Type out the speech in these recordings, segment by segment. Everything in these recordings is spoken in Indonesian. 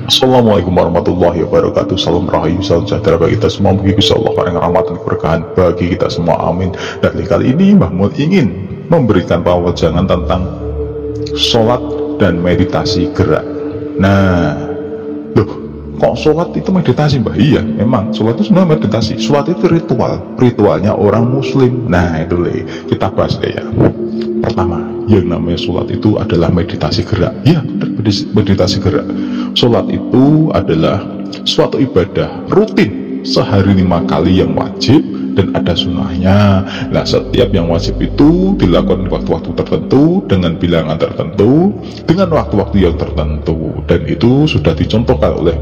Assalamualaikum warahmatullahi wabarakatuh. Salam rahayu, salam sejahtera bagi kita semua. Bagi Gusti Allah paling rahmat dan keberkahan bagi kita semua, amin. Dan kali ini Mbah Mun ingin memberikan pawajangan tentang sholat dan meditasi gerak. Nah, loh, kok sholat itu meditasi, Mbah? Iya, memang sholat itu sebenarnya meditasi. Sholat itu ritualnya orang muslim. Nah, itu kita bahas deh ya. Pertama, yang namanya sholat itu adalah meditasi gerak. Iya, meditasi gerak. Sholat itu adalah suatu ibadah rutin sehari 5 kali yang wajib dan ada sunnahnya. Nah, setiap yang wajib itu dilakukan waktu-waktu tertentu dengan bilangan tertentu dengan waktu-waktu yang tertentu, dan itu sudah dicontohkan oleh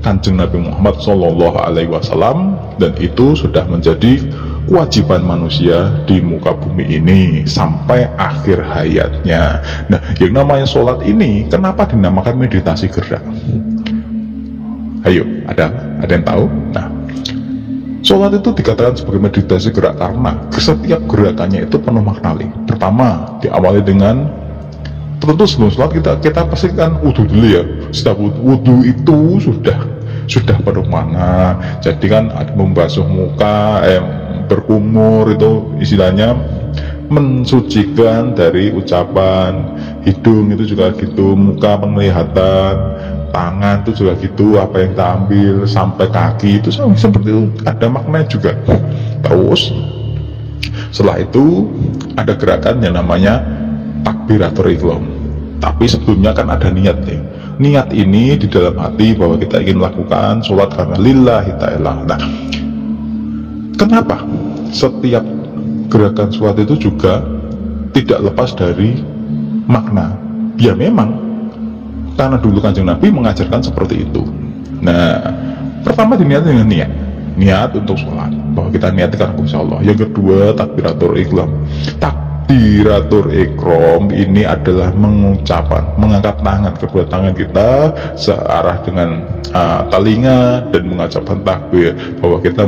Kanjeng Nabi Muhammad SAW, dan itu sudah menjadi kewajiban manusia di muka bumi ini sampai akhir hayatnya. Nah, yang namanya sholat ini kenapa dinamakan meditasi gerak? Ayo, ada yang tahu? Nah, sholat itu dikatakan sebagai meditasi gerak karena setiap gerakannya itu penuh makna. Pertama, diawali dengan, tentu sebelum sholat kita pastikan wudhu dulu ya. Setiap wudhu itu sudah penuh makna. Jadi kan membasuh muka, berkumur itu istilahnya mensucikan dari ucapan. Hidung itu juga gitu, muka penglihatan, tangan itu juga gitu, apa yang kita ambil sampai kaki itu seperti itu, ada maknanya juga. Terus setelah itu ada gerakan yang namanya takbiratul ihram. Tapi sebelumnya kan ada niat nih. Niat ini di dalam hati bahwa kita ingin melakukan sholat karena lillahi ta'ala. Nah, kenapa setiap gerakan sholat itu juga tidak lepas dari makna? Ya memang karena dulu Kanjeng Nabi mengajarkan seperti itu. Nah, pertama diniatkan dengan niat untuk sholat, bahwa kita niatkan Insya Allah. Yang kedua, takbiratul ihram. Takbiratul ihram ini adalah mengangkat tangan, kedua tangan kita searah dengan telinga dan mengucapkan takbir, bahwa kita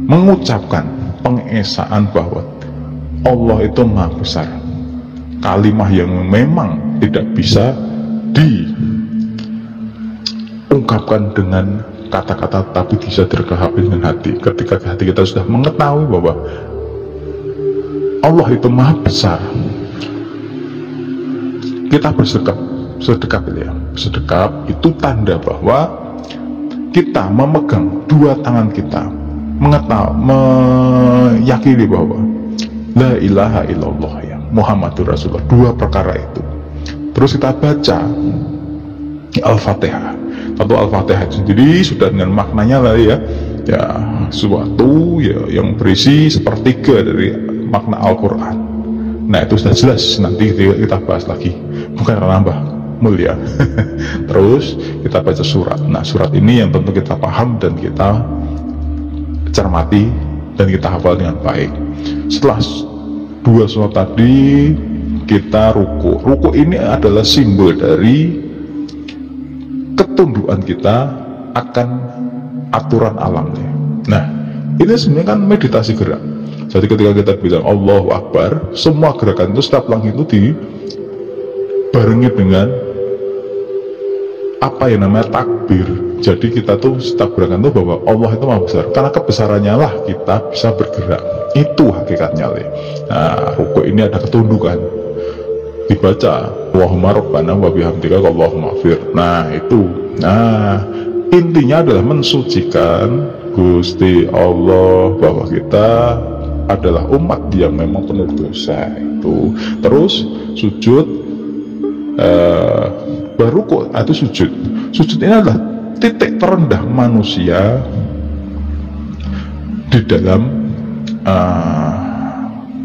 mengucapkan pengesaan bahwa Allah itu Maha Besar. Kalimah yang memang tidak bisa diungkapkan dengan kata-kata, tapi bisa direkapi dengan hati. Ketika hati kita sudah mengetahui bahwa Allah itu Maha Besar, kita bersedekap ya. Sedekap itu tanda bahwa kita memegang dua tangan kita, meyakini bahwa la ilaha illallah ya Muhammadur Rasulullah, dua perkara itu. Terus kita baca Al-Fatihah. Atau Al-Fatihah sendiri sudah dengan maknanya lah ya suatu ya yang berisi sepertiga dari makna Al-Quran. Nah, itu sudah jelas, nanti kita bahas lagi, bukan nambah mulia. Terus kita baca surat. Nah, surat ini yang tentu kita paham dan kita cermati dan kita hafal dengan baik. Setelah dua surat tadi kita ruku. Ruku ini adalah simbol dari ketundukan kita akan aturan alamnya. Nah, ini sebenarnya kan meditasi gerak. Jadi ketika kita bilang Allahu Akbar, semua gerakan itu setiap langkah itu dibarengi dengan apa yang namanya takbir. Jadi kita tuh setiap gerakan itu bahwa Allah itu Maha Besar. Karena kebesarannya lah kita bisa bergerak. Itu hakikatnya. Nah, ruku ini ada ketundukan. Dibaca Allahumma rabbana wa bihamdika Allahumma fir. Nah, itu. Nah, intinya adalah mensucikan Gusti Allah, bahwa kita adalah umat yang memang penuh dosa itu. Terus sujud, baru itu sujud. Sujud ini adalah titik terendah manusia di dalam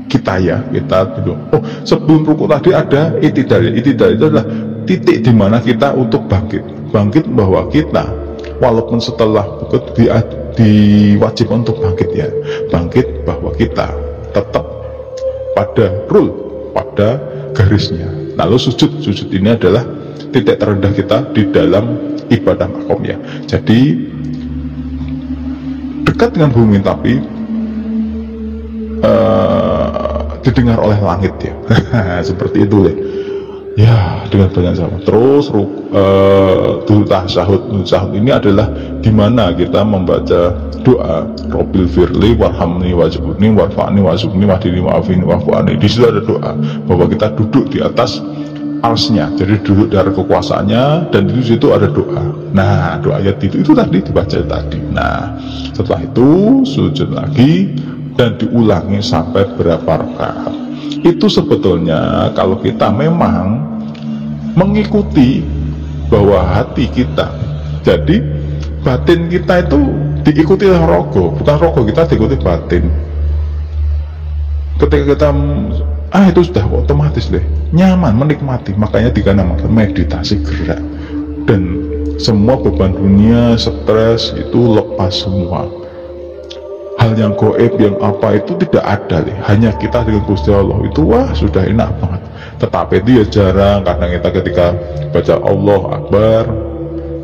kita ya. Kita sebelum ruku tadi ada itidal. Itidal itu adalah titik di mana kita untuk bangkit bahwa kita walaupun setelah bukit diwajibkan untuk bangkit ya, bangkit bahwa kita tetap pada pada garisnya. Lalu sujud ini adalah titik terendah kita di dalam ibadah makom ya. Jadi dekat dengan bumi tapi didengar oleh langit ya. Seperti itu ya. Ya, dengan banyak zaman. Terus dulu tasahud ini adalah dimana kita membaca doa Robbil firli warhamni wajibuni warfa'ni wazubni wahdini wa'afini wa'fu'ani. Di situ ada doa bahwa kita duduk di atas arsnya, jadi duduk dari kekuasaannya, dan di situ ada doa. Nah, doa ayat itu tadi dibaca tadi. Nah, setelah itu sujud lagi dan diulangi sampai berapa rakaat. Itu sebetulnya kalau kita memang mengikuti bahwa hati kita, jadi batin kita itu diikuti oleh rogo, bukan rogo kita diikuti batin. Ketika kita itu sudah otomatis deh nyaman, menikmati. Makanya dinamakan meditasi gerak, dan semua beban dunia, stres itu lepas semua. Hal yang goib, yang apa itu tidak ada deh. Hanya kita dengan Gusti Allah itu wah sudah enak banget. Tetapi itu ya jarang, karena kita ketika baca Allah Akbar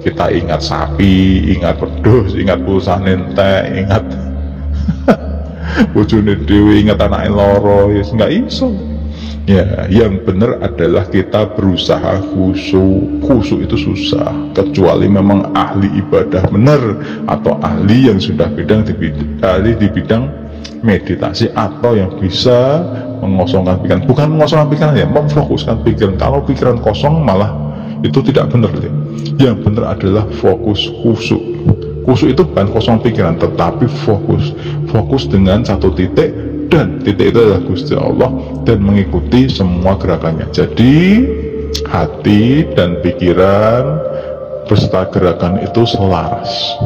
kita ingat sapi, ingat wedhus, ingat pulsa nentek, ingat bojone dhewe, ingat anak loro, ya nggak iso. Ya, yang benar adalah kita berusaha khusyuk. Khusyuk itu susah, kecuali memang ahli ibadah benar, atau ahli yang sudah ahli di bidang meditasi, atau yang bisa mengosongkan pikiran. Bukan mengosongkan pikiran ya, memfokuskan pikiran. Kalau pikiran kosong malah itu tidak benar ya. Yang benar adalah fokus khusyuk. Khusyuk itu bukan kosong pikiran, tetapi fokus dengan satu titik, dan titik itu adalah Gusti Allah, dan mengikuti semua gerakannya. Jadi hati dan pikiran beserta gerakan itu selaras.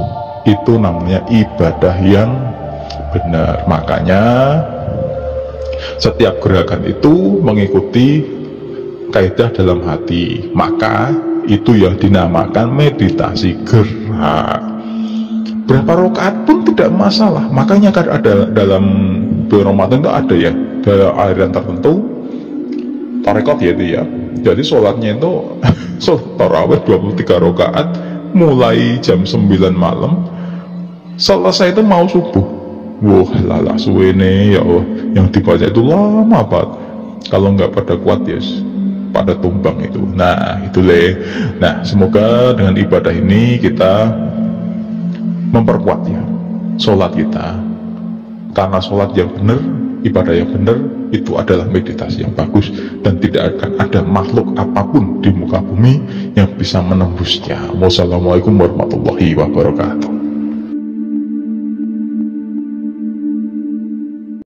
Itu namanya ibadah yang benar. Makanya setiap gerakan itu mengikuti kaidah dalam hati, maka itu yang dinamakan meditasi gerak. Berapa rakaat pun tidak masalah. Makanya kan ada dalam bulan Ramadan itu ada ya, ada aliran tertentu tarekat ya itu ya. Jadi sholatnya itu sholat tarawih 23 rakaat mulai jam 9 malam, selesai itu mau subuh. Wah lala suwene ya Allah, yang dibaca itu lama banget. Kalau nggak pada kuat ya pada tumbang itu. Nah itu leh. Nah semoga dengan ibadah ini kita memperkuat ya sholat kita, karena sholat yang benar, ibadah yang benar itu adalah meditasi yang bagus, dan tidak akan ada makhluk apapun di muka bumi yang bisa menembusnya. Wassalamualaikum warahmatullahi wabarakatuh.